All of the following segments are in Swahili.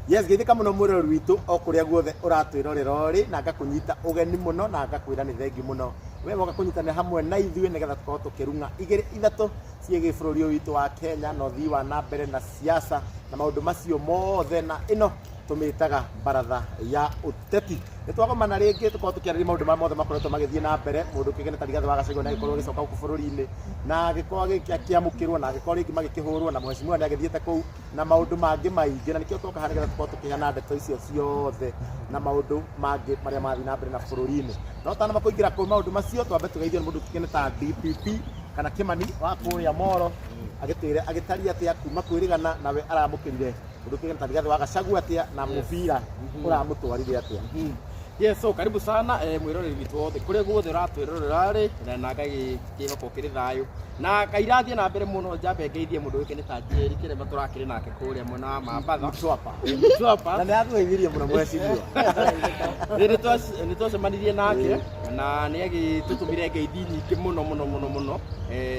Yes, githika muno mwiro rwitu okuria guothe uratwirorera ri na ngakunyita ugeni muno na ngakwira ni thengi muno we woka kunyitana hamwe na ithuĩ nigetha tukorwo tukirunga igĩrĩ ithatũ ciĩgiĩ bũrũri ũyũ witũ wa Kenya na ũthii wa na mbere na siasa na maũndũ macio mothe na ĩno tumĩtaga baratha ya ũteti. Nĩtwagomana rĩngĩ tukorwo tukiarĩrĩria maũndũ marĩa mothe makoretwo magĩthiĩ na mbere. Mũndũ kĩgene ta Rigathĩ wa Gachagua nĩ agĩkorwo agĩcoka gũkũ bũrũri-inĩ na agĩkorwo akĩamũkĩrwo na agĩkorwo rĩngĩ magĩkĩhũrwo na mheshimiwa nĩ agĩthiĩte kũu na maũndũ mangĩ maingĩ, na nĩkĩo twoka haha nĩgetha tukorwo tũkĩheana ndeto icio ciothe na maũndũ mangĩ marĩa mathiĩ na mbere na bũrũri-inĩ. No tanamba kũingĩra kũu maũndũ macio twambe tũgeithie mũndũ kĩgene ta DPP kana Kĩmani wa kũrĩa Moro agĩtwĩre agĩtaria atĩa kuma kwĩrĩgana nawe aramũkĩrire mũndũ kĩgene ta Rigathĩ wa Gachagua atĩa na mũbira ũramũtwarire atĩa. Yes, so karibu sana mwiroreri witũ wothe kuria guothe uratwirorera ri na ngagĩkĩhoka ũkĩrĩ thayũ na kairathie na mbere muno njambe ngeithie mũndũ wĩkene ta Njeri Kĩrema tũrakĩrĩ nake kũrĩa mwena wa Mambatha na nĩ atũgeithirie mũno mweciria nĩ twacemanirie nake na nĩ agĩtũtũmire ngeithi nyingĩ mũno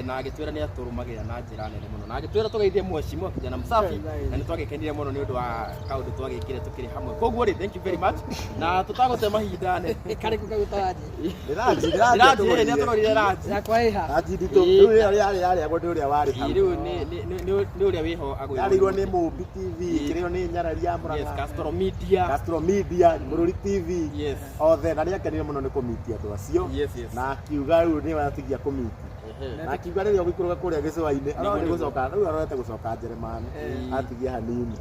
na agĩtwĩra nĩ atũrũmagĩrĩra na njĩra nene mũno na agĩtwĩra tũgeithie mheshimiwa kijana msafi na nĩ twagĩkenire mũno nĩ ũndũ wa kaũndũ twagĩkire tũkĩrĩ hamwe. Koguo rĩ, thank you very much na tutagũte mahinda nĩ karibu kagutaje ndĩranjĩ nĩ atũrorire ranji yakwa iha ranji nditũ rĩu yarĩ agwo nĩ ũrĩa warĩ hau rĩu nĩ ũrĩa wĩho yarĩirwo nĩ Mũmbi TV kĩrĩo nĩ Nyarari ya Mũrang'a, yes, Castro Media Mũrũri TV, yes, othe na nĩ akenire mũno nĩ kũmiti andũ acio, yes, na akiuga rĩu nĩ watigia kũmiti na akiuga rĩrĩa ũgĩikũrũka kũrĩa gĩcũa-inĩ arĩ gũcoka rĩu arorete gũcoka Njeremani atigia hanini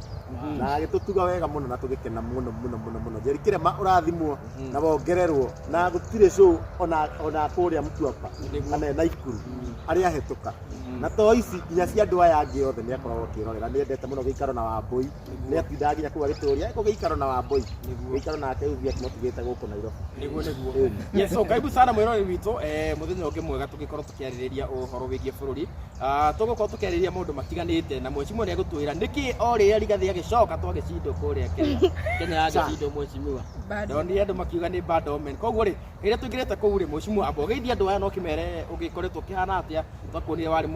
na agĩtũtuga wega mũno na tũgĩkena mũno. Njeri Kĩrema ũrathimwo na wongererwo na gũtirĩ show ona kũrĩa Mtwapa kana Naikuru arĩa ahĩtũka na to ici nginya cia andũ aya angĩ othe nĩ akoragwo akĩrorera. Nĩ endete mũno gĩikaro na Wambui, nĩ atindaga nginya kũu agĩtũria eko gĩikaro na Wambui gĩikaro nake ũthia tũtigĩte gũkũ Nairobi nĩguo. Yes, so karibu sana mwĩroreri witũ mũthenya ũngĩ mwega tũgĩkorwo tũkĩarĩrĩria ũhoro wĩgiĩ bũrũri. Tũgũkorwo tũkĩarĩrĩria maũndũ matiganĩte na mheshimiwa nĩ agũtwĩra nĩkĩ o rĩrĩa Rigathĩ agĩcoka twagĩcindwo kũrĩa Kenya agĩcindwo mheshimiwa ndonire andũ makiuga nĩ bad omen. Koguo rĩ, rĩrĩa tũingĩrĩte kũu rĩ, mheshimiwa amba ũgeithie andũ aya no kĩmere ũgĩkoretwo kĩhana atĩa twakuonire warĩ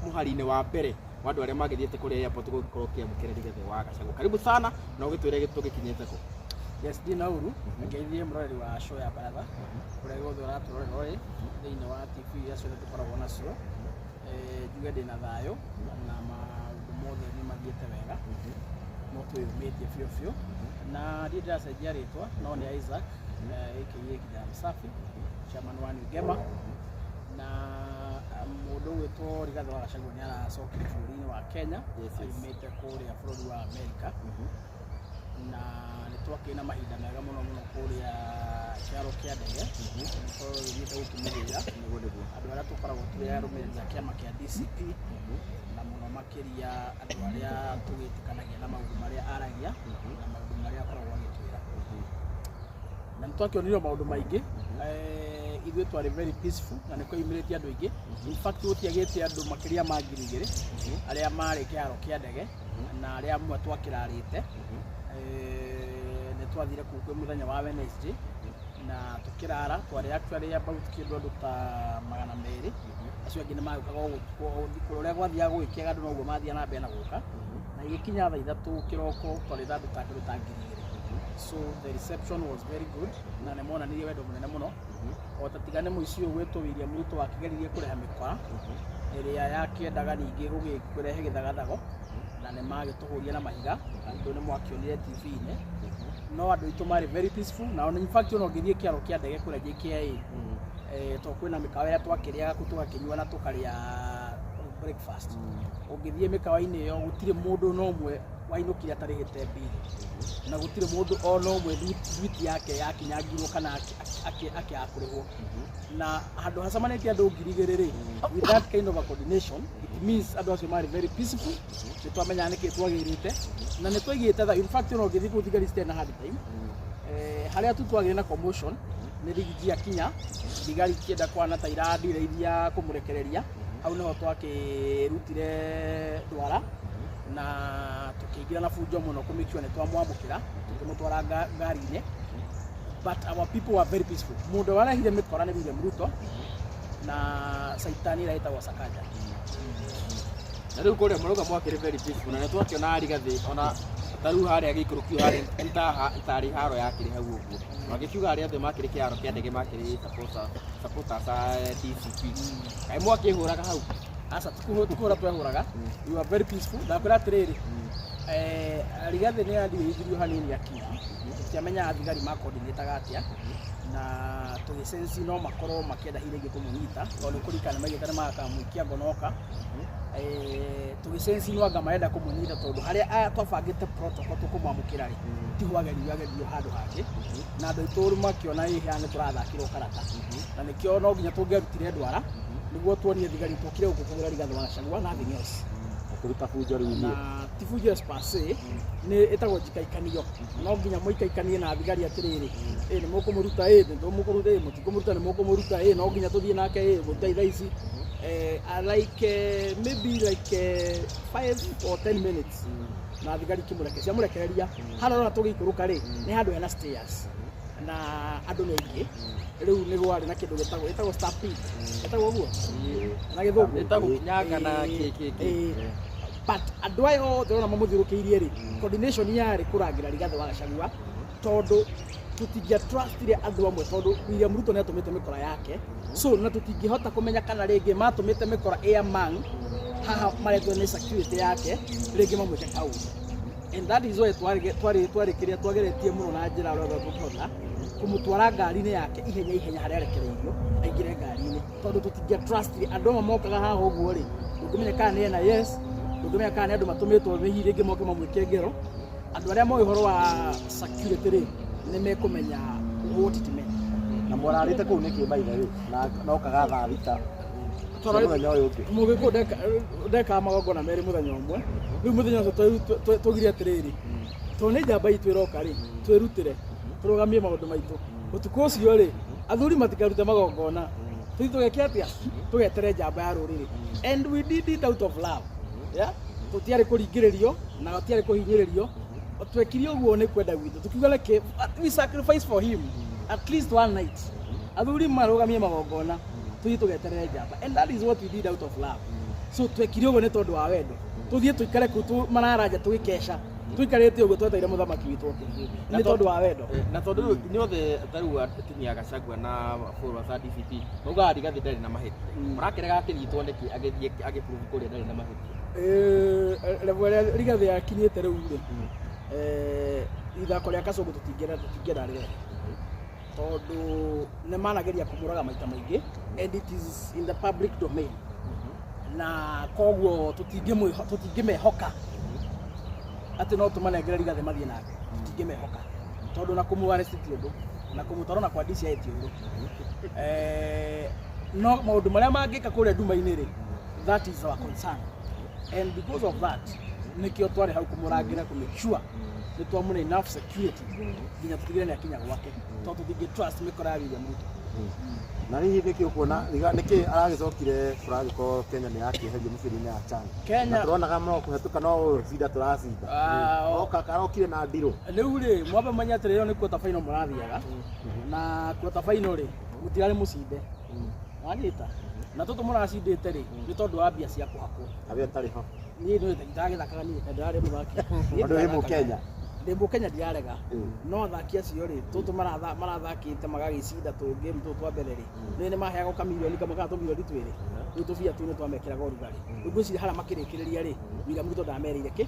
mũhari-inĩ wa mbere wa andũ arĩa magĩthiĩte kũrĩa airport gũkorwo kĩamũkĩra Rigathĩ wa Gachagua. Karibu sana na ũgĩtwĩre tũgĩkinyĩte kũ. Yes, ndina uru ngeithie mũroreri wa show ya baratha kuria guothe ũratũrorera ri thĩinĩ wa TV iria ciothe tũkoragwo nacio. Njuge ndĩna thayũ na maũndũ mothe nĩ mathiĩte wega no twĩyumĩtie biũ na ndiĩ ndĩracenjia rĩtwa no nĩ Isaac aka kijana msafi chairman wa Ngema na mũndũ wĩtwo Rigathĩ wa Gachagua nĩ aracokire bũrũri-inĩ wa Kenya aumĩte kũrĩa bũrũri wa Amerika na nĩ twakĩna mahinda mega mũno kũrĩa kĩharo kĩa ndege nĩtũkorwo gĩthiĩte gũkĩmũgĩra andũ arĩa tũkoragwo tũrĩ arũmĩrĩri a kĩama kĩa DCP na mũno makĩria andũ arĩa tũgĩtĩkanagia na maũndũ marĩa aragia na maũndũ marĩa akoragwo agĩtwĩra na nĩ twakĩonirio maũndũ maingĩ. Ithuĩ twarĩ very peaceful na nĩ kwĩyumĩrĩtie andũ aingĩ. In fact gũtiagĩte andũ makĩria ma 2,000 arĩa marĩ kĩharo kĩa ndege na arĩa amwe twakĩrarĩte. Nĩ twathire kũu kwĩ mũthenya wa Wednesday na tũkĩrara twarĩ actually about kĩndũ andũ ta 200 acio angĩ nĩ magĩũkaga ũrĩa gwathiaga gũgĩkĩaga andũ noguo mathiaga na mbere na gũka na igĩkinya thaa 3 kĩroko twarĩ andũ ta 2,000. So the reception was very good na nĩ monanirie wendo mũnene mũno o ta tigane mũici ũyũ wĩtwo William Ruto wakĩgeririe kũreha mĩkora ĩrĩa yakĩendaga ningĩ gũgĩkũrehe gĩthagathago na nĩ magĩtũhũria na mahiga andũ nĩ mwakĩonire TV-inĩ no andũ aitũ marĩ very peaceful na in fact ona ũngĩthiĩ kĩharo kĩa ndege kũrĩa JKIA to kwĩna mĩkawa ĩrĩa twakĩrĩaga tũgakĩnyua na tũkarĩa breakfast. Ũngĩthiĩ mĩkawa-inĩ ĩyo gũtirĩ mũndũ no ũmwe wainũkire atarĩhĩte mbiri na gũtirĩ mũndũ o no ũmwe thwiti yake yakinyangirwo kana akĩakũrĩhwo na handũ hacemanĩtie andũ 2,000 with that kind of a coordination it means andũ acio marĩ very peaceful. Nĩ twamenyaga nĩkĩ twagĩrĩte na nĩ twaigĩte tha. In fact ona ũngĩthiĩ kũu thigari citarĩ na hard time harĩa tu twagĩrĩ na commotion nĩ rigiji akinya thigari kĩenda kwana ta irandireiria kũmũrekereria hau nĩho twakĩrutire ndwara na tũkĩingĩra na bunjo mũno kũmĩkio nĩ twamwamũkĩra tũkĩmũtwara ngari-inĩ but our people were very peaceful. Mũndũ warehire mĩkora nĩ William Ruto na Saitani ĩrĩa ĩtagwo Sakaja na rĩu kũrĩa mũrauga mwakĩrĩ very peaceful na nĩ twakĩona Rigathĩ ona taru haria gikuru kiu haria ntari haro yakiri hau uguo magikiuga aria othe makiri kiaro kia ndege makiri supporters DCP kai mwaki huraga hau asa tukuhura twehuraga you are very peaceful ndakwira atiriri Rigathi ni andirithirio hanini akinya kiamenya athigari ma coordinate atia na tugisensi no makorwo makienda hiringi kumunyita tondu kurikana magitane makamuikia ngonoka tugisensi no anga maenda kumunyita tondu haria twabangite protocol tukumwamukira ri tihwagerio handu hake na andu ituru makiona ihane turathakirwo karata na nikio no nginya tungerutire ndwara niguo tuonie thigari tukire gukugura Rigathi wa Gachagua na thing else kuruta fujo riu na tifujo spase ni etagwo jikaikanio no nginya muikaikanie na thigari atiriri ni mukumuruta ndo mukuruta mutikumuruta ni mukumuruta no nginya tuthie nake gutaitha ici like maybe like 5 or 10 minutes na thigari kimurekeria murekereria harora tugikuruka ri ni handu hena stairs na andu ni aingi riu ni gwari na kindu gitagwo stampede gitagwo guo na githungu gitagwo kinyaga na kiki but andu ayo ndona mamuthirukiirie ri coordination yari kurangira Rigathi wa Gachagua tondu tutingia trust ri andu amwe tondu William Ruto ni atumite mikora yake so na tutingihota kumenya kana ringi matumite mikora airman haha maretwo ni security yake ringi mamwite kau and that is why twari kiria twageretie muno na njira ro tutona kumutwara ngari-ini yake ihenya haria arekereirio aingire ngari-ini tondu tutingia trust ri andu amwe mokaga haha uguo ri ndungimenya kana ni na yes ndungimenya kana andu matumitwo mihi ringi moke mamwike ngero andu aria moyo horo wa security ri ni mekumenya what it meant na morarite kuu niki maitha ri na no kaga thaa thita mugiko ndeka magongona meri muthenya umwe riu muthenya ucio tugire atiriri to ni njamba itu iroka ri twirutire turugamie maundu maitu utuku ucio ri athuri matikarute magongona tugeke atia tugetere njamba ya ruriri and we did it out of love yeah tutiari kuringiririo na tutiari kuhinyiririo twekirio guo ni kwenda gwitu tukiuga like we sacrifice for him at least one night athuri marugamie magongona tugetere njamba and that is what we did out of love so twekirio guo ni tondu wa wendo tuthie tuikare ku mararanja tugikesha tuikarite uguo tweteire muthamaki witu ni tondu wa wendo na tondu ni othe taru atinia Gachagua na buru wa DCP uga Rigathi ndari na maheti murakirega akinyitwo ndiki agithie agiprove kuria ndari na maheti level Rigathi akinyite riu ri ithako ria Kacungu tutingera ri tondu ne manageria kumuraga maita maingi and it is in the public domain na koguo tutingimehoka ati no tumanengere Rigathi mathie nake tutingimehoka tondu na kumuarrest ti undu na kumutwarana kwa DCI ti undu no maundu maria mangika kuria nduma-ini ri that is our concern and because of that nikio twari hau kumurangira ku make sure ni twamuna enough security nginya tutigire ni akinya gwake tondu thingi trust mikora ya William Ruto na hihi niki ukuona niki aragicokire kuragiko Kenya ni yakieheria mubiri-ini ya CHAN Kenya turonaga no kuhetuka no cida turacinda oka karokire na ndiro riu ri mwamba manya atiriro ni quarter final murathiaga na quarter final ri mutirari mucinde wanyita na tutu muracindite ri ni tondu wa mbia cia kuhakwo abia tari ho ni ndo ndagithakaga ni ndari muthaki andu himu Kenya ndimbo Kenya ndiarega no athaki acio ri tutu marathakite magagicinda tu game tu twa mbere ri ni maheaga kamilioni kama kana tumilioni twiri riu tubia tu ni twamekiraga urugari riu ci hara makirikiriria ri William Ruto ndamerire ki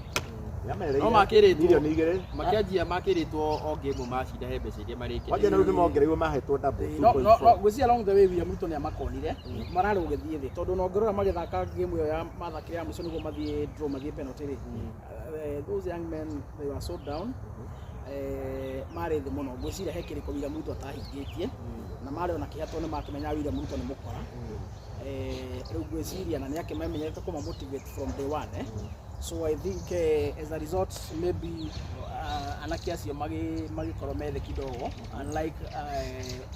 no makiritwo milioni igiri makianjia makiritwo o game macinda he mbeca iria marikire waje na riu ni mongereirwo mahetwo double no gwisi along the way William Ruto ni amakonire marari ugithie thi tondu no ngirora magithaka game iyo ya mathakire ya muco niguo mathie draw mathie penalty ri those young men they were so down mari thi muno gwiciria he kiriko William Ruto atahingitie na mari ona kihato ni makimenya William Ruto ni mukora riu gwiciria na ni akimamenyete kuma motivate from day one so I think as a result maybe anake acio magikorwo methe kidogo unlike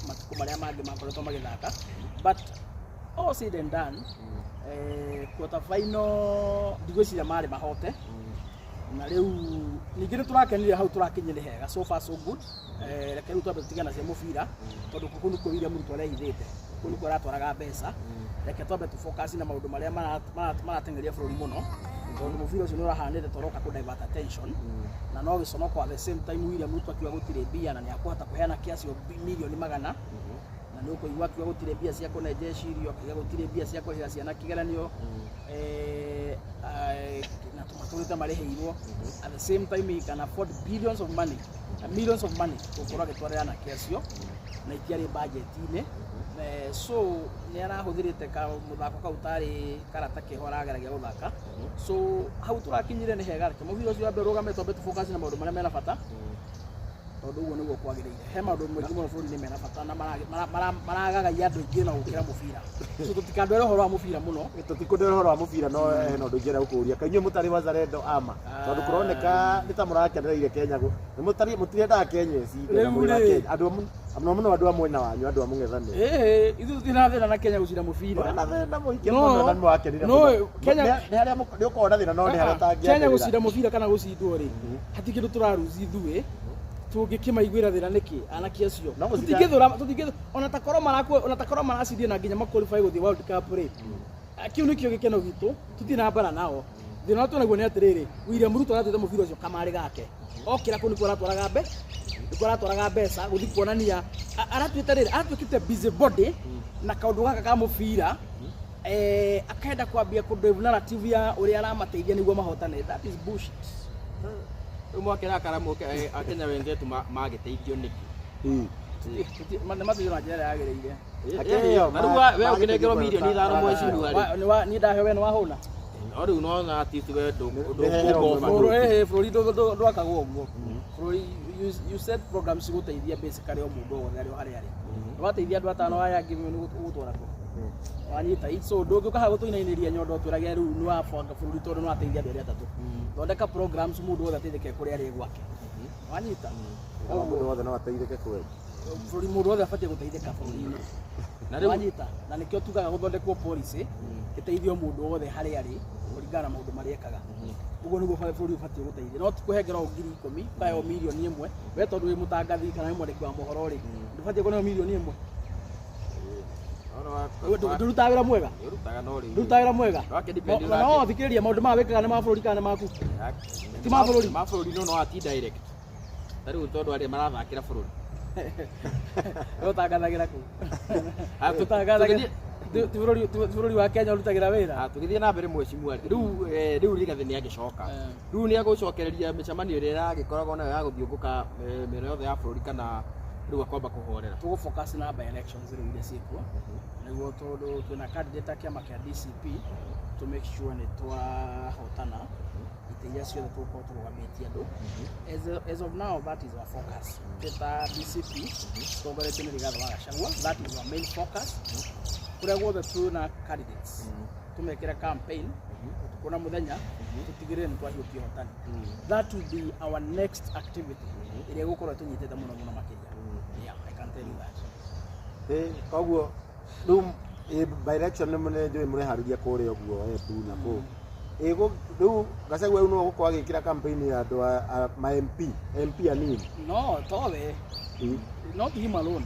matuko maria mangi makoretwo magithaka but all said and done quarter final ndigwiciria mari mahote na riu ningi ni turakenire hau turakinyire hega so far so good reke riu twambe tutigana cia mubira tondu kuku ni William Ruto arehithite kuku ni aratwaraga mbeca reke twambe tu focus na maundu maria maratengeria bururi muno tondũ mũbira ũcio nĩ ũrahanĩte toroka ku divert attention na no gĩconoko at the same time William Ruto akiuga gũtirĩ mbia na nĩ akũhota kũheana kiasi ya milioni 100 na nĩ ũkũigua akiuga gũtirĩ mbia cia kũnenjecia irio akiuga gũtirĩ mbia cia kũrĩha ciana kĩgeranio na tũmatũrĩte marĩhĩirwo at the same time he can afford billions of money millions of money gũkorwo agĩtwarĩra na kiacio na itiarĩ budget-inĩ so nĩ arahũthĩrĩte mũthako kau tarĩ karata kĩho arageragia gũthaka so hau tũrakinyire nĩ hega reke mũbira ũcio wambe ũrũgame twambe tũfocus na maũndũ marĩa mena bata tondũ ũguo nĩguo kwagĩrĩire he maũndũ maingĩ mũno bũrũri-inĩ mena bata na maragagaia andũ aingĩ na gũkĩra mũbira so tũtikandwere ũhoro wa mũbira mũno tũtikũndwere ũhoro wa mũbira no hena ũndũ ingĩenda gũkũria kaĩ inyuĩ mũtarĩ wazalendo ama tondũ kũroneka nĩ ta mũrakenereire Kenya mũtirendaga Kenya mũno andũ a mwena wanyu andũ a mũng'ethanĩro ithuĩ tũtirĩ na thĩna na Kenya gũcira mũbira na thĩna mũingĩ mũno na nĩwakenire Kenya nĩ harĩa nĩ ũkorwo na thĩna no nĩ harĩa ũtangĩakenera Kenya gũcira mũbira kana gũcindwo rĩ hatirĩ kĩndũ tũraruzi ithuĩ tũngĩkĩmaiguĩra thĩna nĩkĩ anake acio tũtingĩthũra ona ta korwo maracindia na nginya maqualify gũthiĩ World Cup rĩ kĩu nĩkĩo gĩkeno gitũ tũtirĩ na mbara nao thĩna ũrĩa tuonaguo nĩ atĩrĩrĩ William Ruto aratuĩte mũbira ũcio kamarĩ gake okĩra kũu nĩkuo aratwaraga mbeca gũthiĩ kuonania aratuĩte rĩrĩ aratuĩkĩte busy body na kaũndũ gaka ka mũbira akaenda kwambia kũdrive narrative ya ũrĩa aramateithia nĩguo mahotane that is bullshit mwakera karamu Akenya wenzetu magĩteithio nĩkĩ mateithio na njĩra yagĩrĩire na rĩu we ũkĩnengerwo milioni 5 mwezi niĩ ndaheo we nĩ wahũna no rĩu no artist we bũrũri ndwakagwo ũguo bũrũri you set programs gũteithia basically o mũndũ wothe arĩ harĩa arĩ wateithia andũ atano aya angĩ nĩ gũtwara kũ wanyita so ndũngĩũka haha gũtũinainĩria nyondo twĩrage rĩu nĩ wabanga bũrũri tondũ nĩ wateithia andũ arĩa atatũ thondeka programs mũndũ wothe ateithĩke kũrĩa arĩ gwake wanyita mũndũ wothe no ateithĩke kweli bũrũri mũndũ wothe abatie gũteithĩka bũrũri-inĩ na rĩu wanyita na nĩkĩo tugaga gũthondekwo policy ĩteithio mũndũ wothe harĩa arĩ kũringana na maũndũ marĩa ekaga ũguo nĩguo bũrũri ũbatie gũteithia no ti kũhengera o ngiri 10 kayo milioni 1 we tondũ wĩ mũtangathi kana wĩ mwandĩki wa mohoro rĩ ndũbatie kũneo milioni 1 ndũrutaga wĩra mwega ndũrutaga wĩra mwega no thikĩrĩria maũndũ maya wĩkaga nĩ ma bũrũri kana nĩ maku ti ma bũrũri no ati direct ta rĩu tondũ arĩa marathakĩra bũrũri ũtangathagĩra kũ tũtangathagĩra bũrũri wa Kenya ũrutagĩra wĩra tũgĩthiĩ na mbere mheshimiwa rĩu Rigathĩ nĩ agĩcoka rĩu nĩ agũcokereria mĩcemanio ĩrĩa yagĩkoragwo nayo ya gũthiũngũka mĩena yothe ya bũrũri kana rĩu akwamba kũhorera tũgũfocus na by elections rĩu iria ciĩkuo nĩguo tondũ twĩna candidate kĩama kĩa DCP to make sure nĩ twahotana itĩ iria ciothe tũgũkorwo tũrũgamĩtie andũ as of now that is our focus twĩta DCP tũtongoretio nĩ Rigathĩ wa Gachagua that is our main focus kũrĩa guothe twĩna candidates tumekĩra campaign tukona mũthenya tutigĩrĩre nĩ twahiũkia ũhotani that will be our next activity ĩrĩa gũkorwo tũnyitĩte mũno makĩria yeah I can tell you that koguo rĩu by election nĩ njũĩ mũreharĩria kũrĩa ũguo Embu na kũu rĩu Gachagua rĩu no gũkorwo agĩkĩra campaign ya andũ ma MP anini no towe not him alone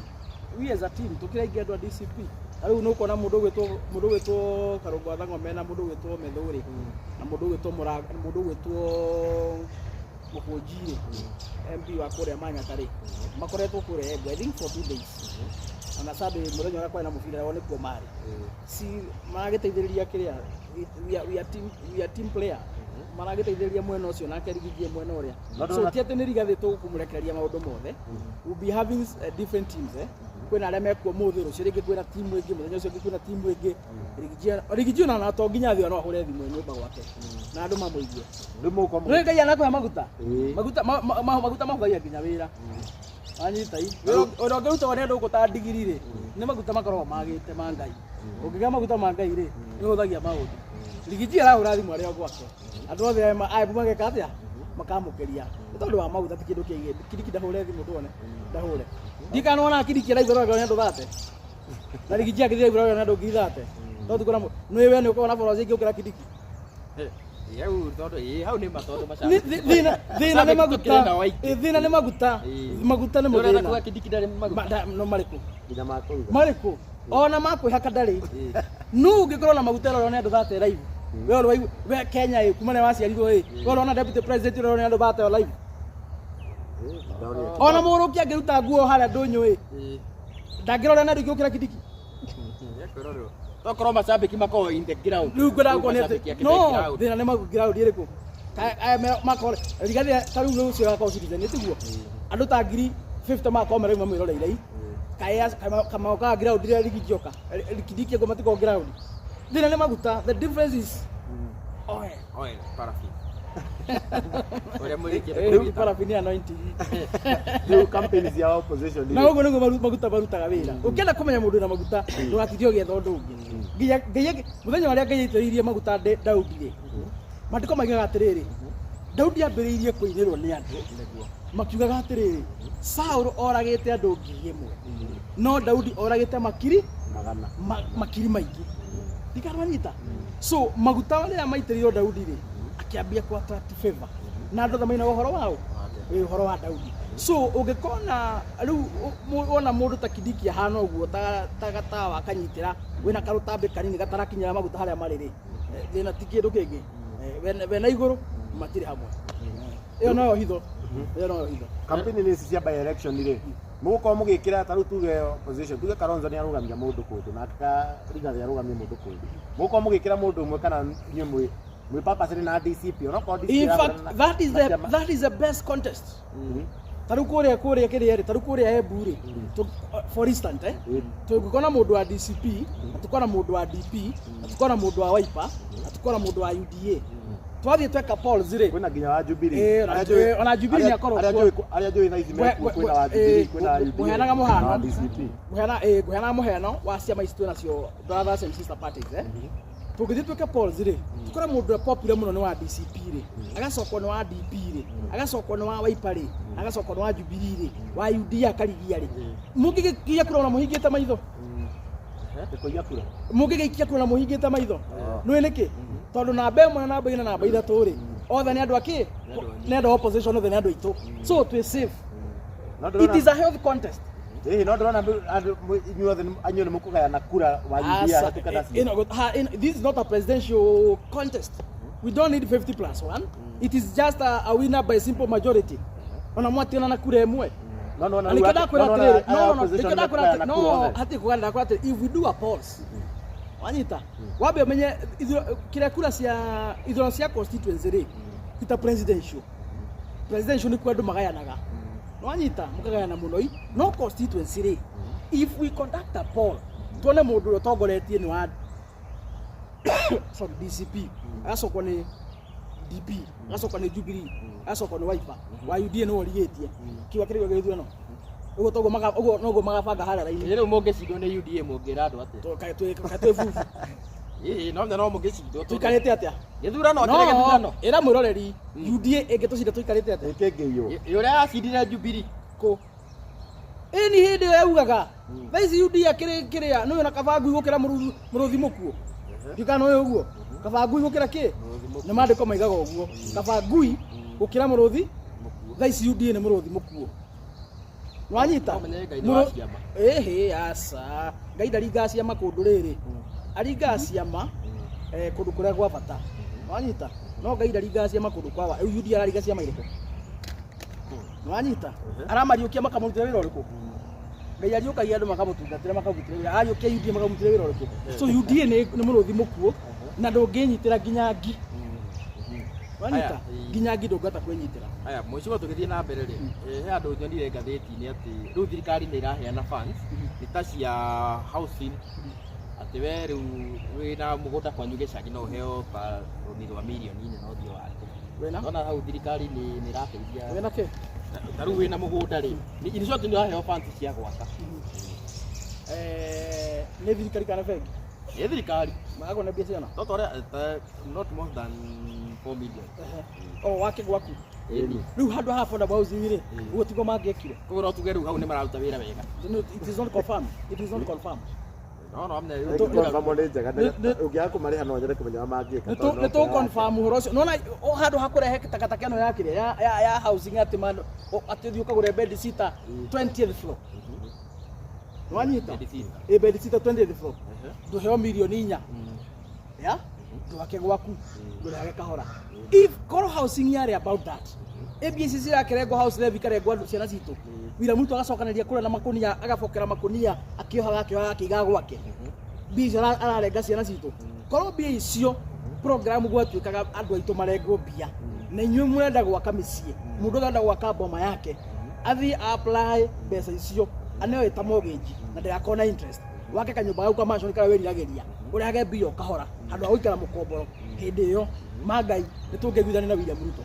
we as a team tũkĩraingĩ andũ a DCP rĩu nĩ ũkuona mũndũ gwĩtwo Karũngũ wa Thang'ombe na mũndũ gwĩtwo Methũrĩ na mũndũ gwĩtwo Mũranga na mũndũ gwĩtwo Mũkũnjirĩ MP wa kũrĩa Manyatarĩ makoretwo kũrĩa Embu I think for 2 days ona sabe mũthenya ũrĩa kwena mũbira wao nĩkuo marĩ si maragĩteithĩrĩria kĩrĩa we are team player maragĩteithĩrĩria mwena ũcio nake Rigijie mwena ũrĩa so ti atĩ nĩ Rigathĩ tũkũmũrekereria maũndũ mothe we be having different teams kwĩna arĩa mekuo mũthĩ rũciũ rĩngĩ kwĩna timu ĩngĩ mũthenya ũcio kwĩna timu ĩngĩ Rigijie na to nginya thĩ no ahũre thimũ nyũmba gwake na andũ mamũigue rĩu mũko nĩ Ngai anakuhe maguta mahũthagia nginya wĩra anyita ũrĩa ũngĩruta wone andũ gũta ndigiri rĩ nĩ maguta makoragwo magĩte ma Ngai ũngĩgĩa maguta ma Ngai rĩ nĩ ũhũthagia maũndũ Rigijie arahũra thimũ arĩa gwake andũ othe Embu mageka atĩa makamũkĩria nĩ tondũ wa maguta ti kĩndũ kĩngĩ kiriki ndahũre thimũ ndone ndahũre ndikanona kiriki araiga rwagĩ rwa andũ thate na Rigijie agĩthiĩ aigua rwagĩ rwa andũ ngiri thate no tukona nĩ we nĩ ũkorwo na borozi ingĩ ũkĩra kiriki yau tondũ hau nĩ matondu maca thĩna nĩ maguta thĩna nĩ maguta nĩ mũthĩna kwa kiriki ndarĩ maguta no marĩkũ nginya makũiga marĩkũ ona makwĩhaka ndarĩ nũ ũngĩkorwo na maguta rĩrĩa nĩ andũ thate live we Kenya kuma na waciarirwo we ona deputy president ro ne andå bate live ona mũrũ kia ngĩruta nguo harĩa ndũnyũ ndangĩrora na ndĩgĩũkĩra Kidiki tokorwo macambĩki makorwo in the ground rĩu ngwĩra no thĩna nĩ mau ground ĩrĩkũ makore rigathi tarĩu nĩ ũcio gakorwo citizen nĩtiguo andũ ta ngiri 50 makorwo marauma mwĩroreire kama ka ground rĩrĩa rigikioka Kidiki ngo matiko ground thĩna nĩ maguta the difference is oil paraffin Ore muri kire paraffin anointing rĩu campaign cia opposition na ũguo nĩguo maguta barutaga wĩra ũkĩenda kũmenya mũndũ na maguta ndũgatithio gĩetha ũndũ ũngĩ nginya mũthenya ũrĩa Ngai aitĩrĩirie maguta Daudi matiko maigaga atĩrĩrĩ Daudi ambĩrĩirie kũinĩrwo nĩ andũ makiugaga atĩrĩrĩ Saũlũ oragĩte andũ 1,000 no Daudi oragĩte makiri maingĩ ndikaranyita so maguta rĩrĩa maitĩrĩirio Daudi rĩ akiambia kwa attract favor na andũ thamaina ũhoro wao ũhoro wa Daudi so ũngĩkona rĩu ona mũndũ ta Kidiki ahana ũguo ta gatawa kanyitĩra wĩna karũtambĩ kanini gatarakinyĩra maguta harĩa marĩ rĩ thĩna ti kĩndũ kĩngĩ wena igũrũ matirĩ hamwe ĩyo no hitho campaign nĩ cia by election rĩ mũgũkorwo mũgĩkĩra tarĩu tuge opposition tuge Kalonzo nĩ arũgamia mũndũ kũndũ na Rigathi arũgamia mũndũ kũndũ mũgũkorwo mũgĩkĩra mũndũ ũmwe kana inyuĩ mwĩ purpose na DCP onokorwo DCP in fact that is the best contest tarĩu kũrĩa kĩrĩa tarĩu kũrĩa Embu rĩ for instance tũngĩkona mũndũ wa DCP tukona mũndũ wa DP tukona mũndũ wa Wiper tukona mũndũ wa UDA twathiĩ tweka polls rĩ kwĩna nginya wa Jubilee ona Jubilee nĩ akorwo arĩa njũĩ na ici kwĩna wa Jubilee kwĩna UDA mũheanaga mũhano DCP mũheanaga mũhano wa ciama ici twĩna cio brothers and sister parties tũngĩthiĩ tweka polls rĩ tukora mũndũ wa popular mũno nĩ wa DCP rĩ agacokwo nĩ wa DP rĩ agacokwo nĩ wa Wiper rĩ agacokwo nĩ wa Jubilee rĩ wa UDA akarigia rĩ mũngĩgĩkia kura na mũhingĩte maitho mũngĩgĩkia kura na mũhingĩte maitho nĩ nĩkĩ tondũ namba ĩmwe na namba 2 na namba 3 rĩ othe nĩ andũ akĩ nĩ andũ opposition othe nĩ andũ aitũ so twĩ safe it is a health contest no ndĩrona inyuothe nĩ mũkũgayana kura wa UDA this is not a presidential contest we don't need 50+1 it is just a winner by simple majority ona mwationa na kura ĩmwe if we do a polls wanyita wabe menye kile kura cia ithurano cia constituency rĩ kita presidential ni kwa andũ magayanaga wanyita mukagayana mũno no constituency rĩ if we conduct a poll tuone mũndũ ũrĩa ũtongoretie ni wa DCP agacokwo ni DP agacokwo ni Jubilee agacokwo ni Wiper wa UDA no origĩtie kiwa kĩrĩo gĩthurano ũguo toguo magabanga harĩa raini rĩu mũngĩcindwo nĩ UDA mũngĩra andũ atĩa twĩvuvu no mũngĩcindwo tuikarĩte atĩa gĩthurano kĩrĩa gĩthurano ĩra mwĩroreri UDA ĩngĩtũcinda tuikarĩte atĩa ĩkĩngĩiywo ũrĩa yacindire Jubilee kũ ni hĩndĩ ĩyo yaugaga thaici UDA kĩrĩa nĩwe na Kabangu igũkĩra mũrũthi mũkuo ndikana ũyũ ũguo Kabangu igũkĩra kĩ nĩ mandĩko maigaga ũguo Kabangu gũkĩra mũrũthi thaici UDA nĩ mũrũthi mũkuo wanyita asa Ngai ndaringaga ciama kũndũ rĩrĩ aringaga ciama kũndũ kũrĩa gwa bata wanyita no Ngai ndaringaga ciama kũndũ kwa UDA araringa ciama irĩkũ wanyita aramariũkia makamũrutĩra wĩra ũrĩkũ Ngai ariũkagia andũ makamũtungatĩra makamũrutĩra wĩra ariũkia UDA makamũrutĩra wĩra ũrĩkũ so UDA nĩ mũrũthi mũkuo na ndũngĩnyitĩra nginya ngi wanyita nginya ngi ndũngata kwĩnyitĩra aya mũico tũgĩthiĩ na mbere rĩ he andũ nyonire ngathĩti-inĩ atĩ rĩu thirikari nĩ iraheana funds nĩ ta cia housing atĩ we rĩu wĩna mũgũnda kwanyu gĩcagi no ũheo rũni rwa mirioni 4 na ũthiũ waku ona hau thirikari nĩ ĩrateithia wĩna kĩ tarĩu wĩna mũgũnda rĩ in short nĩ ũraheo funds cia gwaka nĩ thirikari kana bengi nĩ thirikari magagwo na mbia ciana not more than 4 million wake gwaku rĩu handũ ha affordable housing rĩ ũguo tiguo mangĩekire koguo no tuge rĩu hau nĩ mararuta wĩra wega it is not confirmed no ũngĩaga kũmarĩha no nyende kũmenya mangĩka nĩ tũ confirm ũhoro ũcio nona handũ ha kũrehe takataka ĩno ya housing atĩ man atĩ thiĩ ũkagũre bed sitter 20th floor wanyita bed sitter 20th floor ndũheo mirioni 4 ya gwake gwaku ndurage kahora if koro housing yare about that ABCC irakerengo house levy karengwa ciana citu wira mtu agacokanĩria kũrĩa na makunia agabokera makunia akĩoha akiga gwake bizo ararenga ciana citu koro bia icio program gwatuĩkaga andũ aitũ marengwo bia na inyuĩ mũrenda gwaka mĩciĩ mũndũ arenda gwaka boma yake athi apply mbeca icio aneo eta mortgage na ndakona interest wake kanyumba gau kama mansion kara werirageria urage bio kahora handu ha guikara mukomboro hindi iyo magai nitungegwithania na William Ruto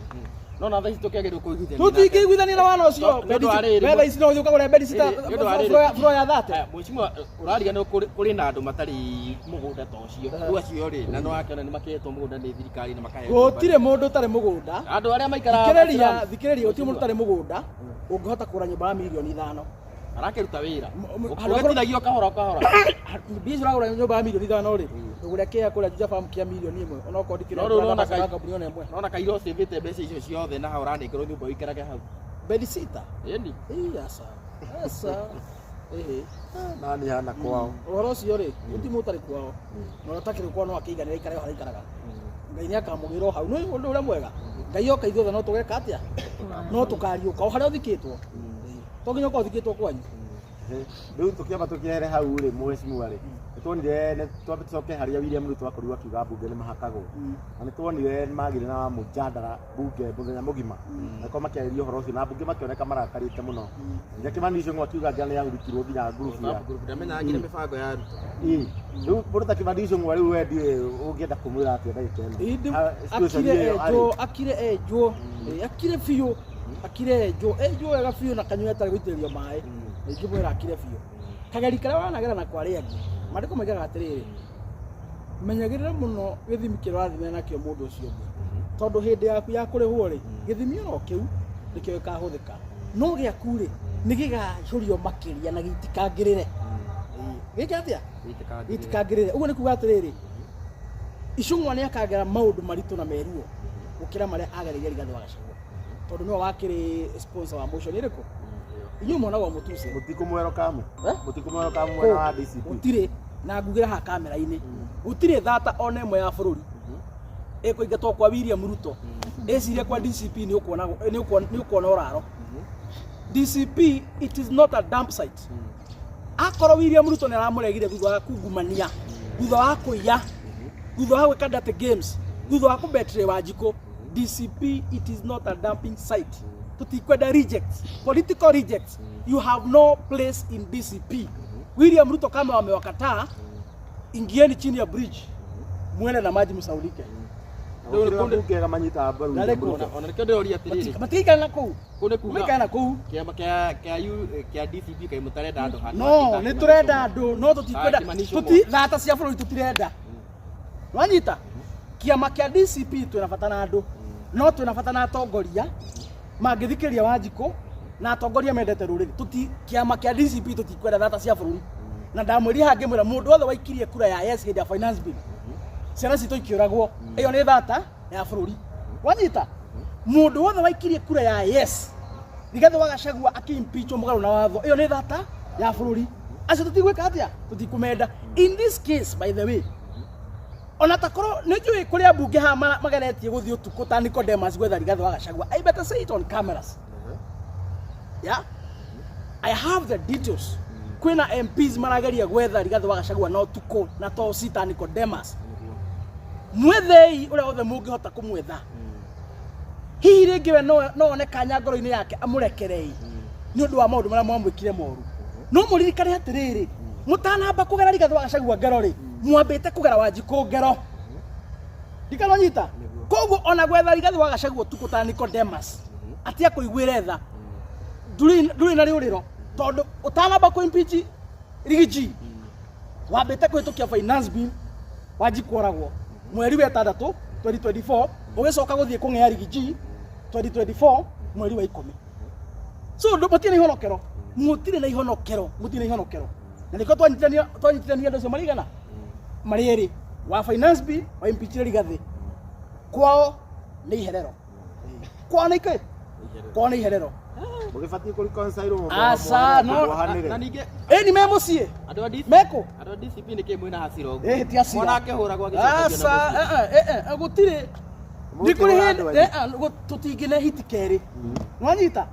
no na thaici tukiagerio kuiguithania tutingegwithania na wana ucio betha ici no uthi ukagura bedi sita floor ya thate mucimo urariga no kuri na andu matari mugunda ta ucio rĩu acio ri na no akĩona ni maketwo mugunda ni thirikari na makahe gutire mundu tari mugunda andu aria maikara thikiriria gutire mundu tari mugunda ungihota kura nyumba ya milioni 5 arakiruta wira ugatithagio kahora bizu ragura nyumba ya milioni 5 ri ugure kia kura juja farm kia milioni 1 ona ko ndikira ona kambuni ona imwe ona kairo sivite mbeca icio ciothe na haura ni ngoro nyumba ikarage hau bedi sita yendi asa nani hana kwao uhoro ucio ri uti mutari kwao no ratakire kwao no akiiganira ikare hara ikaraga ngai ni akamugiro hau no undu uria mwega ngai oka ithuothe no tugeka atia no tukariuka o haria uthikitwo toginya ko thikitwo kwanyu riu tukiamba tukiere hau ri muheshimiwa ri tuonire ne twambe tucoke haria William Ruto akorirwo akiuga bunge ni mahakagwo na ni tuonire magire na mujadara bunge muthenya mugima na ko makiaririo horo ucio na bunge makioneka marakarite muno nja Kimani Ichung'wa akiuga ngana ya hurikirwo nginya group ya ndamenyagire mibango ya Ruto riu muruta Kimani Ichung'wa riu wendi ungienda kumwira atia ndagika akire fiyo akire ejo wega fiyo na kanyua tari guitiririo mai ngimwira akire fiyo kagari kara wanagera na kwari angi mariko magaga atiriri menyagirira muno githimi kirathime na kio mundu ucio tondu hindi yaku ya kurihwo ri githimi no kiu nikio ikahuthika no giaku ri nigigacurio makiria na gitikangirire gikatia gitikangirire uguo ni kuga atiriri Ichung'wa ni akagera maundu maritu na meruo gukira maria agereire Rigathi wa Gachagua tondu no wakiri sponsor wa motion iriko inyu mona wa mutuse mutikumwero kamu mwana wa DCP utire na ngugira ha kamera-ini utire thata ona imwe ya bururi ikuingatwo kwa William Ruto eciria kwa DCP ni ukuona uraro DCP it is not a dump site akoro William Ruto ni aramuregire thutha wa kungumania thutha wa kuiya thutha wa gwika data games thutha wa kubetray Wanjiku DCP it is not a dumping site tutikwenda reject political reject you have no place in DCP William Ruto kama wamewakataa ingieni chini ya bridge muende na maji msaulike ndio bunge kama nyita baru ona nikio ndoria atiriri matika na kuu kune kuga meka na kuu kia DCP kai mutarenda andu handu no ni turenda andu no tutikwenda tuti thata cia bururi tutirenda wanyita kiama kia DCP tunafatana andu no tunafatana atongoria mangithikiria Wanjiku na atongoria mendete ruriri tuti kiama kia DCP tutikwenda thata cia bururi na ndamwiri hangi mwira mundu othe waikirie kura ya yes hindi ya finance bill ciana citu ikiuragwo iyo ni thata ya bururi wanyita mundu othe waikirie kura ya yes Rigathi wa Gachagua akimpeach mugaru na watho iyo ni thata ya bururi acio tutigweka atia tutikumenda in this case by the way ona takoro nijui kuria bunge ha magaretie guthii utuku ta Nicodemus gwetha Rigathi wa Gachagua I better say it on cameras yeah I have the details kwina MPs marageria gwetha Rigathi wa Gachagua no tuko na to sita Nicodemus mwethei uria othe mungihota kumwetha hihi ringi we no one kanya ngoro-ini yake amurekerei ni undu wa maundu maria mwamwikire moru no muririkane atiriri mutanamba kugera Rigathi wa Gachagua ngero ri mwambite kugera Wanjiku ngero dikalo nyita koguo ona gwetha Rigathi wa Gachagua tuko ta Nicodemus atia kuiguire tha nduri na riuriro tondu utanamba ku impeach Rigiji wambite kuhitukia finance bill Wanjiku oragwo mweri wa 6 2024 ugicoka guthie kung'ea Rigiji 2024 mweri wa 10 so ndo mutire ihonokero na niko twanyitithania andu acio marigana mari eri wa finance bill wa impeach Rigathi kwao ni iherero kwao ni iherero Mũgĩbatiĩ kũ reconcile Asa, no. Na ningĩ Ni me muciĩ andũ a DCP meko andũ a DCP nĩ kĩ mwĩna hasira ũguo ti acira mwana akĩhũragwo agĩcoka Asa gũtirĩ ndikũrĩ hĩndĩ tũtingĩne hiti kerĩ nwanyita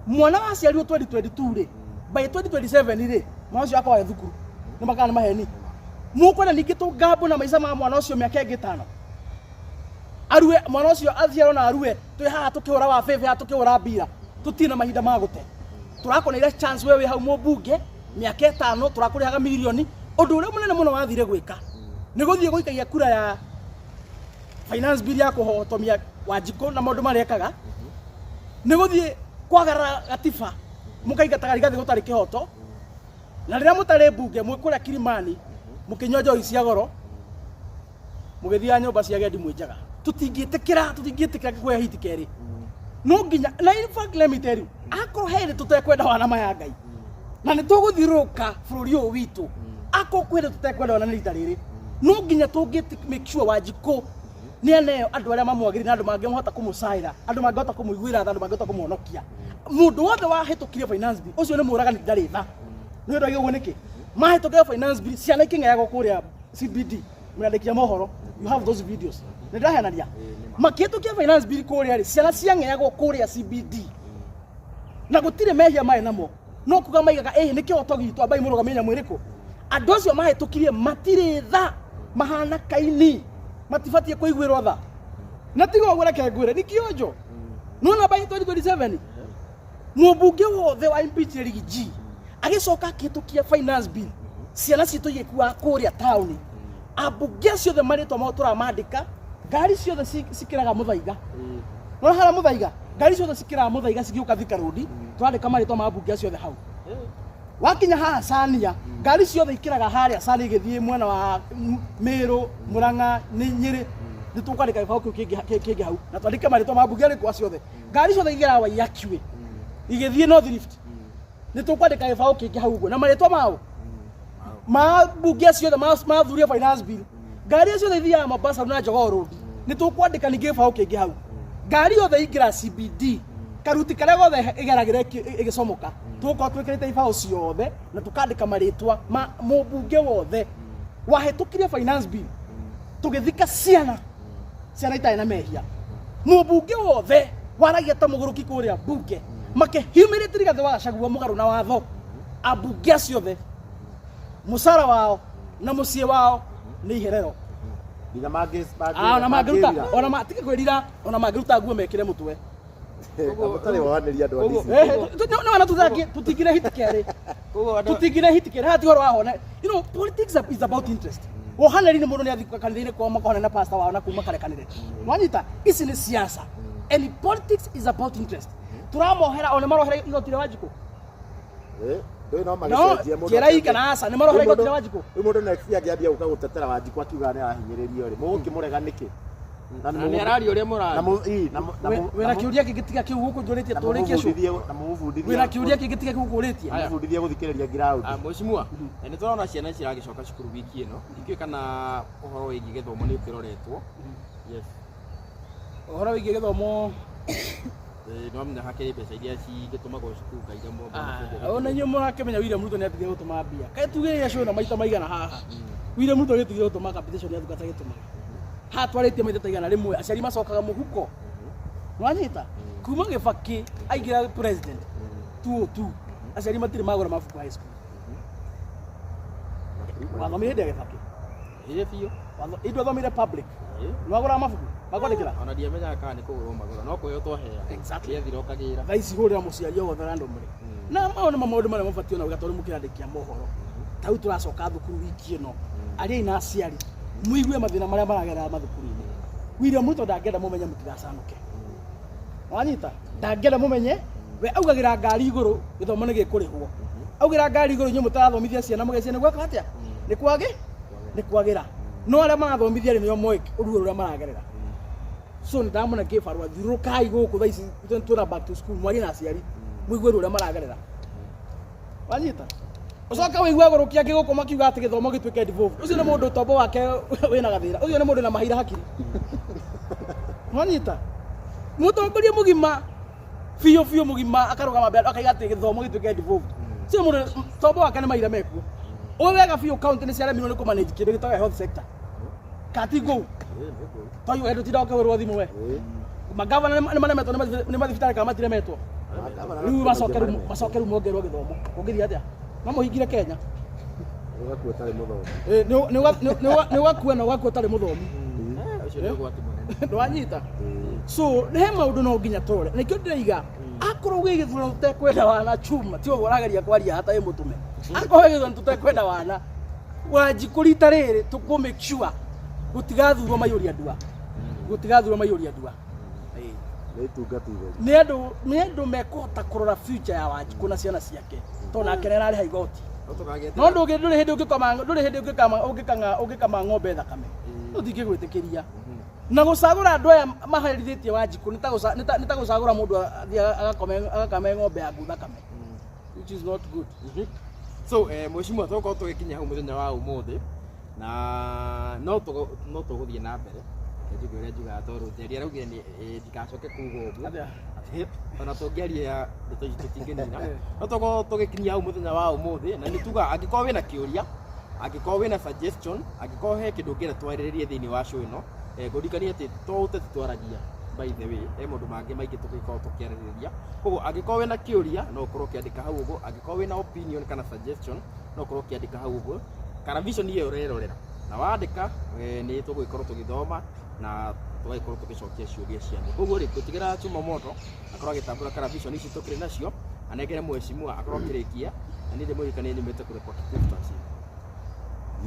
mwana waciarirwo 2022 rĩ by 2027 rĩ mwana ũcio akwa thukuru nĩ makana maheni mũkwenda ningĩ tũngambo na maica ma mwana ũcio mĩaka ĩngĩ 5 arue mwana ũcio aciarwo na arue twĩ haha tũkĩhũra wa bebe tũkĩhũra mbira tũtirĩ na mahinda ma gũte tũrakuonera chance wewe hau mũmbunge mĩaka 5 tũrakũrĩhaga milioni ũndũ ũrĩa mũnene mũno wathire gwĩka nĩ gũthiĩ gũikagia kura ya finance bill ya kũhotomia Wanjikũ na maũndũ marĩa ekaga nĩ gũthiĩ kwagara gatiba mũkaingataga rigathĩ gũtarĩ kĩhoto na rĩrĩa mũtarĩ mbunge mwĩkũrĩa Kilimani mũkĩnyua njohi cia goro mũgĩthiaga nyũmba cia gendi mwĩnjaga tũtingĩtĩkĩra kuoya hiti kerĩ no nginya na in fact let me tell you akorwo hĩndĩ tũtekwenda wana maya Ngai na nĩ tũgũthiũrũrũka bũrũri ũyũ witũ akorwo kwĩrĩ tũtekwenda wana nĩ rita rĩrĩ no nginya tũngĩ make sure Wanjikũ nĩ aneo andũ arĩa mamwagĩrĩ na andũ mangĩhota kũmũcaĩra andũ mangĩhota kũmũiguĩra tha andũ mangĩhota kũmũhonokia mũndũ wothe wahĩtũkirie finance bill ũcio nĩ mũragani ndarĩ tha nĩ ũndũ ũguo nĩkĩ mahĩtũkire finance bill ciana ikĩng'eagwo kũrĩa CBD mĩandĩkia mohoro you have those videos nĩ ndahenania makĩhĩtũkia finance bill kũrĩa rĩ ciana ciang'eagwo kũrĩa CBD na gũtirĩ mehia maĩ namo no kuga maigaga nĩ kĩhoto gitũ ambai mũrũgamia nyamũ ĩrĩkũ andũ acio mahĩtũkirie matirĩ tha mahana kaini matibatie kũiguĩrwo tha na tiga ũguo reke ngwĩre nĩ kĩonjo nona by 2027 mũmbunge wothe wa impeach Riggy G agĩcoka akĩhĩtũkia finance bill ciana citũ igĩkuaga kũrĩa taũni ambunge ciothe marĩtwa mao tũramandĩka ngari ciothe cikĩraga Mũthaiga no hara Mũthaiga ngari ciothe cikĩraga Mũthaiga cigĩũka Thika Road tũrandĩka marĩtwa ma ambunge ciothe hau wakinya haha Sania ngari ciothe ikĩraga harĩa Sania igĩthiĩ mwena wa Meru Murang'a Nyĩrĩ nĩ tũkwandĩka gĩbaũ kĩu kĩngĩ hau na twandĩke marĩtwa ma ambunge arĩkwa ciothe ngari ciothe igĩraga Waiyaki igĩthiĩ North Rift nĩ tũkwandĩka gĩbaũ kĩngĩ hau ũguo na marĩtwa mao ma ambunge ciothe mathuria finance bill ngari ciothe ithiaga Mombasa na Jogoo Road nĩ tũkwandĩka ningĩ gĩbaũ kĩngĩ hau ngari yothe ingĩra CBD karuti karĩa gothe ĩgeragĩra ĩgĩcomoka tũgũkorwo twĩkĩrĩte ibaũ ciothe na tũkandĩka marĩtwa ma mũmbunge wothe wahĩtũkirie finance bill tũgĩthika ciana itarĩ na mehia mũmbunge wothe waragia ta mũgũrũki kũrĩa mbunge makĩhiumĩrĩte Rigathĩ wa Gachagua mũgarũ na watho ambunge ciothe mũcara wao na mũciĩ wao nĩ iherero nginya ona mangĩruta ona matige kwĩrira ona mangĩruta nguo mekĩre mũtwe mũtarĩ wohanĩria andũ a DCP no wana tutingire hiti kerĩ tutingire hiti kerĩ hati horo wahona you know politics is about interest wohanĩri nĩ mũndũ nĩ athika kanitha-inĩ kwa makahona na pastor wao na kuma karekanire wanyita ici nĩ siasa and politics is about interest turamohera ona marohera igoti rĩa Wanjikũ ndoi no magĩcenjia mũndũ kĩrai kana aca nĩ marohera igoti rĩa Wanjikũ mũndũ next year angĩambia gũka gũtetera Wanjikũ akiuga nĩ ahinyĩrĩrio rĩ mũgũkĩmũrega nĩkĩ na nĩ arario ũrĩa mũrari wĩna kĩũria kĩngĩ tiga kĩu gũkũ njũrĩtie tũrĩkie cu na mũbundithie wĩna kĩũria kĩngĩ tiga kĩu ũkũrĩtie mũbundithie gũthikĩrĩria ground mheshimiwa nĩ tũrona ciana ciragĩcoka cukuru wiki ĩno ikĩũĩ kana ũhoro wĩgiĩ gĩthomo nĩ ũkĩroretwo yes ũhoro wĩgiĩ gĩthomo no menya hakĩrĩ mbeca iria cigĩtũmagwo cukuru kaingĩ ona inyuĩ mũrakĩmenya William Ruto nĩ atigire gũtũma mbia kaĩ tugĩrĩria cũna maita maigana haha William Ruto gĩtigire gũtũma capitation ya thugata gĩtũmaga ha twarĩtie maita taigana rĩmwe aciari macokaga mũhuko nwanyita kuma Kibaki aingĩra president 202 aciari matirĩ magũra mabuku high school wathomire hĩndĩ ya Kibaki ĩrĩ biũ indo thomire public nwagũra mabuku makwandĩkĩra ona ndiamenyaga kana nĩ kũgũrwo magũra no kũheo twahea exactly yathira ũkagĩra thaa ici hũrĩra mũciari o wothe randomly na maũndũ marĩa mabatiĩ ona ũgatwarwo mũkĩandĩkia mohoro ta rĩu tũracoka thukuru wiki ĩno arĩa ina aciari muigue mathĩna marĩa maragerera mathukuru-inĩ William Ruto ndangĩenda mũmenye mũtigacanũke wanyita ndangĩenda mũmenye we augagĩra ngari igũrũ gĩthomo nĩ gĩkũrĩhwo augĩra ngari igũrũ inyuĩ mũtarathomithia ciana mũgeciria nĩ gwaka atĩa nĩ kwagĩra no arĩa marathomithia nĩo moĩ ũruo rũrĩa maragerera so nĩ ndamũna kĩbarũa thiũrũrũkai gũkũ thaa ici twĩna back to school mwarie na aciari mũigue ũrĩa maragerera wanyita ucoka wĩigua gũrũkia gĩgũkũ makiuga atĩ gĩthomo gĩtuĩke devolved ũcio nĩ mũndũ tombo wake wĩna gathĩra ũcio nĩ mũndũ na mahiira hakiri wanyita mũtongoria mũgima Fio mugima akarugama mbere akaiga ati githomo gituke devolved. Sio mundu tombo wake ni maira meku. Wega fio county ni ciaremino ni ku manage kindu gitaga health sector. Katigo. Toyo edo tidao kawerwo thimu we. Magavana ni manemetwo ni mathibitari kama matiremetwo. Riu macokeru mongerwo githomo. Ungithia atia? Mamuhingire Kenya. Ugakuo tari muthomi. Ni wakua na wakua tari muthomi. Ucio ni gwati munene. Ndwanyita. So he maundu no nginya tore. Nikio ndireiga akorwo gwi githurano tutakwenda wana chuma tio ũrageria kwaria hata ye mutume. Akorwo githurano tutakwenda wana Wanjikurita riri tuku make sure gutigathurwo mayuri andua. Gutigathurwo mayuri andua. Nĩ andũ mekũhota kũrora future ya Wanjiku na ciana ciake tondũ nake nĩ ararĩha igoti. No ndũrĩ hĩndĩ ũngĩkama ng'ombe thakame ũtingĩgwĩtĩkĩria na gũcagũra andũ aya maherithĩtie Wanjiku nĩ ta gũcagũra mũndũ agakame ng'ombe yaku thakame, which is not good. So mheshimiwa tũgũkorwo tũgĩkinya hau mũthenya wa ũmũthĩ na no tũgũthiĩ na mbere njuge ũrĩa njugaga tondũ Njeri araugire ndikacoke kuuga ũguo ona tũngĩaria ndeto ici tũtingĩnina no tũgũkorwo tũgĩkinya hau mũthenya wa ũmũthĩ na nĩ tuga angĩkorwo wĩna kĩũria, angĩkorwo wĩna suggestion, angĩkorwo he kĩndũ ũngĩenda twarĩrĩrie thĩinĩ wa show ĩno ngũririkania atĩ to ũteti twaragia by the way he maũndũ mangĩ maingĩ tũngĩkorwo tũkĩarĩrĩria. Koguo angĩkorwo wĩna kĩũria no ũkorwo ũkĩandĩka hau ũguo, angĩkorwo wĩna opinion kana suggestion no ũkorwo ũkĩandĩka hau ũguo kana vision iyo ũrerorera na wandĩka nĩ tũgũgĩkorwo tũgĩthoma na tũgagĩkorwo tũgĩcokia ciũria cianyu. Koguo rĩ tũtigĩra Chuma Moto akorwo agĩtambũra kana vision ici tũkĩrĩ nacio anengere mheshimiwa akorwo akĩrĩkia na niĩ ndĩmũririkanie nyumĩte kũreport constituency.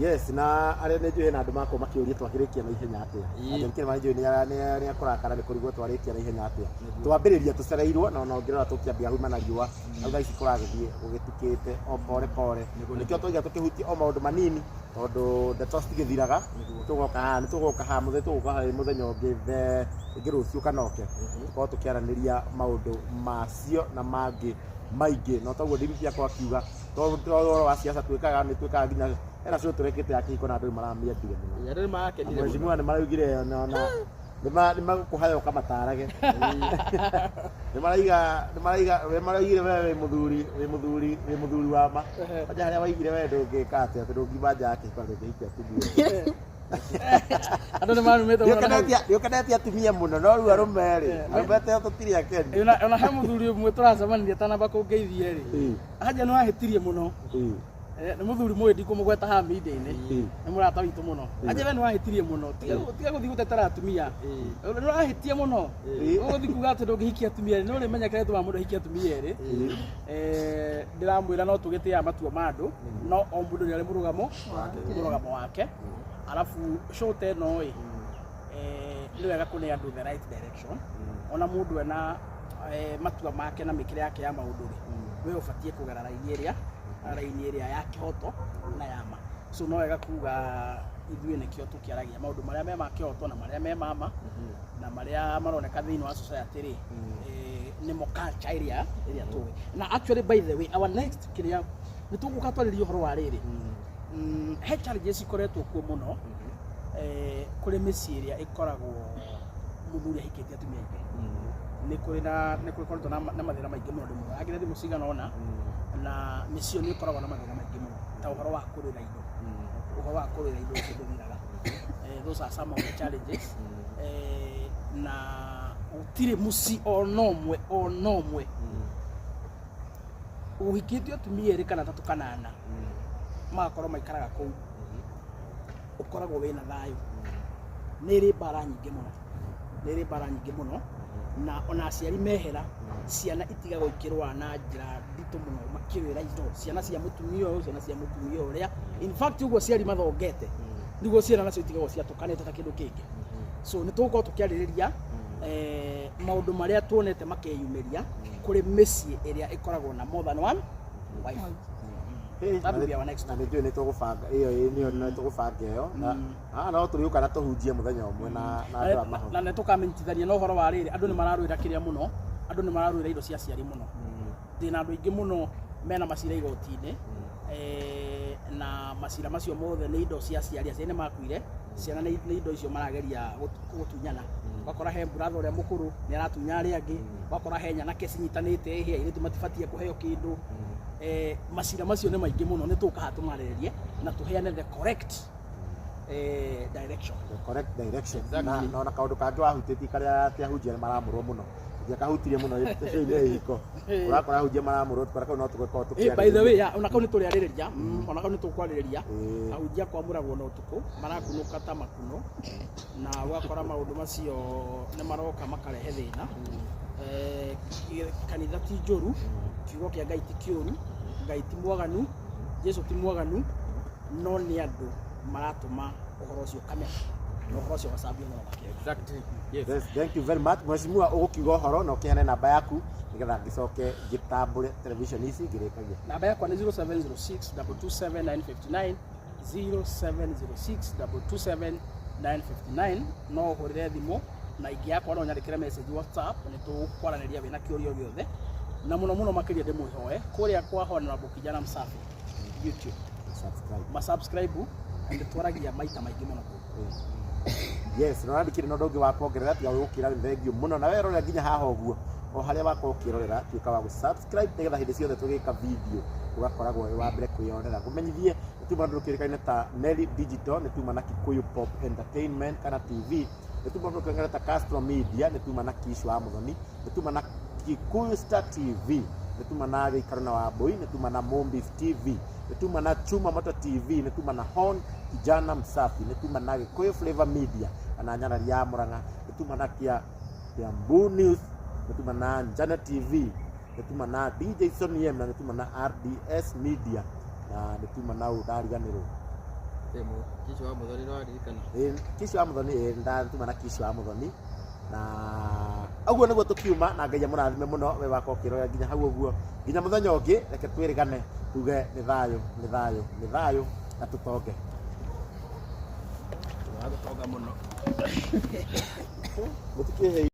Yes, na arĩa nĩ njũĩ na andũ makwo makĩũria twakĩrĩkia na ihenya atĩa. Andũ kĩrĩ manjũĩ nĩ akũrakara nĩ kũrigwo twarĩkia na ihenya atĩa. Twambĩrĩria tũcereirwo na ũngĩrora tũkĩambia huma na riũa thutha ici kũragĩthiĩ gũgĩtukĩte o pore pore. Nĩkĩo tũiga tũkĩhutia o maũndũ manini tondũ ndeto citigĩthiraga. Tũgoka haha mũthenya ũngĩ ĩngĩ rũciũ kanoke tũkorwo tũkĩaranĩria maũndũ macio na mangĩ maingĩ no taguo ndivyo yakwa kiuga tondũ wa siasa twĩkaga nginya era cio tũrekĩte ya kĩhiko na andũ maramiendire mũno. Andũ nĩmarakenire mheshimiwa nĩ maraugire ona nĩ magũkũhaya ũkamatarage. Nĩ maraigire wewe wĩ mũthuri wa ma aja harĩa waigire wewe ndũngĩka atĩa tondũ ngiuma nja ya kĩhiko ndũngĩhikia atumia. Andũ nĩ marumĩte mũno. Nĩũkenete atumia mũno no rĩu arũme rĩ arũmete tũtirĩ akeni. Ona he mũthuri ũmwe tũracemanirie tanamba kũngeithie rĩ anja nĩ wahĩtirie mũno. Nĩ mũthuri mũĩ ndikũmũgweta haha media-inĩ nĩ mũrata witũ mũno. Anja we nĩ wahĩtirie mũno tiga gũthiĩ gũtetera atumia nĩ wahĩtie mũno ũgũthiĩ kuuga atĩ ndũngĩhikia atumia erĩ. Nĩ ũrĩmenyekete tũma mũndũ ahikia atumia erĩ. Ndĩramwĩra no tũgĩtĩaga matua ma andũ no o mũndũ nĩ arĩ mũrũgamo wake. Alafu show teno nĩ wega kũne andũ the right direction. Ona mũndũ ena matua make na mĩkĩre yake ya maũndũ rĩ we ũbatiĩ kũgera raini ĩrĩa ya kĩhoto na yama. So no wega kuga ithuĩ nĩkĩo tũkĩaragia maũndũ marĩa me ma kĩhoto na marĩa me mama na marĩa maroneka thĩinĩ wa society rĩ nĩmo culture ĩrĩa tũĩ. Na actually by the way our next kĩrĩa nĩ tũgũka twarĩrie ũhoro wa rĩrĩ he challenges ikoretwo kuo mũno kũrĩ mĩciĩ ĩrĩa ĩkoragwo mũthuri ahikĩtie atumia aingĩ. Nĩ kũrĩ koretwo na mathĩna maingĩ mũno ndĩmwe angĩna thimũ cigana ona na mĩciĩ nĩ ĩkoragwo na mathĩna maingĩ mũno ta ũhoro wa kũrĩra indo ũkĩndũmĩraga. Those are some of the challenges. Na gũtirĩ mũciĩ ona ũmwe ũhikĩtio atumia erĩ kana tatũ kana ana magakorwo maikaraga kũu ũkoragwo wĩna thayũ. Nĩ ĩrĩ mbara nyingĩ mũno na ona aciari mehera ciana itigagwo ikĩrũa na njĩra nditũ mũno makĩrĩra indo ciana cia mũtumia ũrĩa in fact ũguo ciari mathongete nĩguo ciana nacio itigagwo ciatũkanĩte ta kĩndũ kĩngĩ. So nĩ tũgũkorwo tũkĩarĩrĩria maũndũ marĩa tuonete makeyumĩria kũrĩ mĩciĩ ĩrĩa ĩkoragwo na more than one wife. That will be our next time. Nĩ tũgũbanga nĩ tũgũbanga ĩyo na no tũrĩũka na tũhunjie mũthenya ũmwe na nĩ tũkamenyithania na ũhoro wa rĩrĩ andũ nĩ mararũĩra kĩrĩa mũno, andũ nĩ mararũĩra indo cia ciari mũno. Ndĩna andũ aingĩ mũno mena macira igoti-inĩ na macira macio mothe nĩ indo cia ciari, aciari nĩ makuire, ciana nĩ indo icio marageria gũtunyana wakora he brother uria mukuru ni aratunya ari angi wakora he nyana ke cinyitanite ihe ire tumatifatie kuheo kindu macira macio ni maingi muno ni tukaha tumarererie na tuheane the correct direction. The correct direction. Na kaundu kangi wahutĩtie karĩa atia hunjia maramũrwo mũno. Ndiakahutirie mũno ĩyo iko. Urakora hunjia maramũrwo tukora kau no tũgĩkorwo tũkĩarĩrĩria. By the way, ona kau nĩ tũrĩarĩrĩria, ona kau nĩ tũkwarĩrĩria. Ahunjia kwamũragwo na ũtukũ, marakunũka ta makuno. Na ũgakora maũndũ macio nĩ maroka makarehe thĩna. Kanitha ti njũru, kiugo kĩa Ngai ti kĩũru, Ngai ti mwaganu, Jesu ti mwaganu, no nĩ andũ maratuma ũhoro ũcio kamera na ũhoro ũcio wacambia mũno makĩria. Exactly. Yes, thank you very much. Mheshimiwa ũgũkiuga ũhoro na ũkĩheane namba yaku nĩgetha ngĩcoke ngĩtambũre television ici ngĩrĩkagia. Namba yakwa nĩ 0706 227 959 0706 227 959 no ũhũrĩre thimũ na ingĩ yakwa no nyandĩkĩre message WhatsApp nĩ tũkwaranĩria wĩna kĩũria gĩothe na mũno mũno makĩria ndĩmwĩhoe kũrĩa kwa Honorable Kijana Msafi YouTube subscribe and twaragia maita maingĩ mũno kũu. Yes, no andikire no ndongi wa kuongerera tiga gukira thengio muno na we rora nginya haha ũguo o harĩa wakorwo ũkĩrorera tuĩka wa gũ-subscribe nĩgetha hĩndĩ ciothe tũgĩka video ũgakoragwo wĩ wa mbere kwĩyonera. Ngũmenyithie nĩtuma andũ kĩrĩkaine ta Nelly Digital, nĩtuma na Kikuyu Pop Entertainment kana TV, nĩtuma andũ kĩrĩkaine ta Castro Media, nĩtuma na Kish wa Muthoni, nĩtuma na Kikuyu Star TV, nĩtuma na Gĩikaro na Wambui, nĩtuma na Mombis TV, nĩtuma na Chuma Moto TV, nĩtuma na Hon Kijana Msafi, nĩtuma na Gikuyu Flavor Media na Nyarari ya Murang'a, nĩtuma na Kiambu News, nĩtuma na Njana TV, nĩtuma na DJ Sonny M, na nĩtuma na RDS Media, na nĩtuma na Udariganĩrwo Kish wa Muthoni no aririkana. Kish wa Muthoni nĩtuma na Kish wa Muthoni na ũguo nĩguo tũkiuma na Ngai amũrathime mũno we wako ũkĩrora nginya hau ũguo nginya mũthenya ũngĩ reke twĩrĩgane tuge nĩ thayũ na tũtonge Tũtonga mũno. Mũtikĩhe